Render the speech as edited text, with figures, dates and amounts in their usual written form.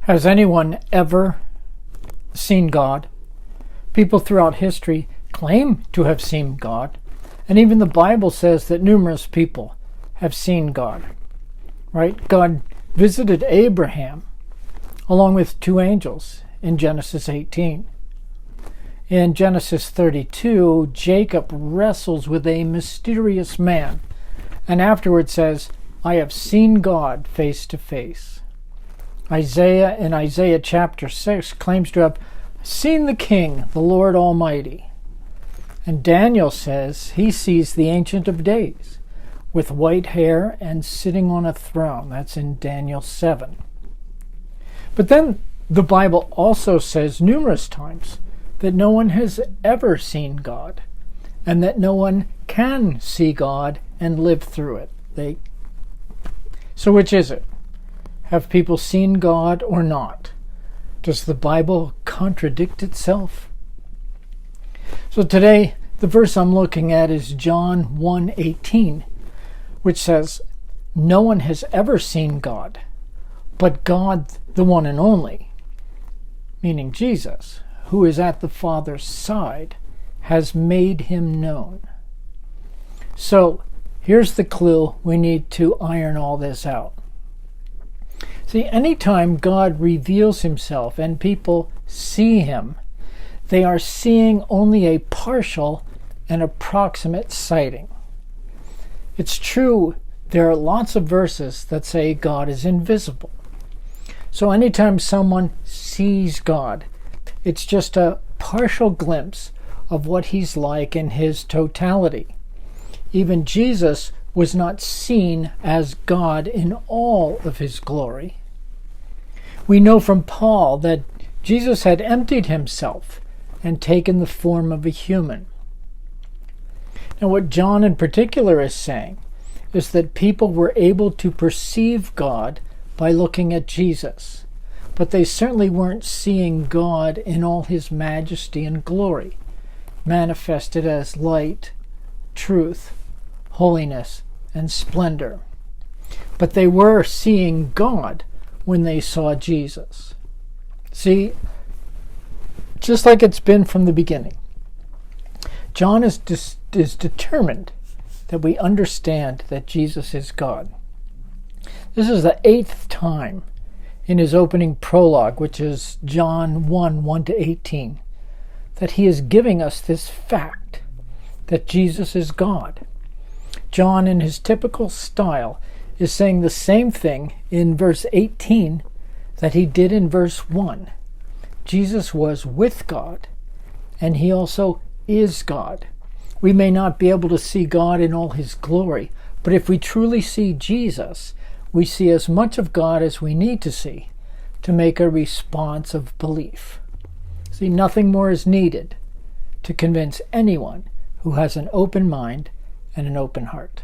Has anyone ever seen God? People throughout history claim to have seen God, and even the Bible says that numerous people have seen God. Right? God visited Abraham along with two angels in Genesis 18. In Genesis 32, Jacob wrestles with a mysterious man, and afterwards says, "I have seen God face to face." Isaiah in Isaiah chapter 6 claims to have seen the King, the Lord Almighty. And Daniel says he sees the Ancient of Days with white hair and sitting on a throne. That's in Daniel 7. But then the Bible also says numerous times that no one has ever seen God and that no one can see God and live through it. So which is it? Have people seen God or not? Does the Bible contradict itself? So today, the verse I'm looking at is John 1:18, which says, "No one has ever seen God, but God, the one and only," meaning Jesus, "who is at the Father's side, has made him known." So here's the clue. We need to iron all this out. See, anytime God reveals himself and people see him, they are seeing only a partial and approximate sighting. It's true, there are lots of verses that say God is invisible. So anytime someone sees God, it's just a partial glimpse of what he's like in his totality. Even Jesus was not seen as God in all of his glory. We know from Paul that Jesus had emptied himself and taken the form of a human. Now, what John in particular is saying is that people were able to perceive God by looking at Jesus, but they certainly weren't seeing God in all his majesty and glory, manifested as light, truth, holiness, and splendor. But they were seeing God when they saw Jesus. See, just like it's been from the beginning, John is determined that we understand that Jesus is God. This is the 8th time in his opening prologue, which is John 1:1-18, that he is giving us this fact that Jesus is God. John, in his typical style, is saying the same thing in verse 18 that he did in verse 1. Jesus was with God, and he also is God. We may not be able to see God in all his glory, but if we truly see Jesus, we see as much of God as we need to see to make a response of belief. See, nothing more is needed to convince anyone who has an open mind and an open heart.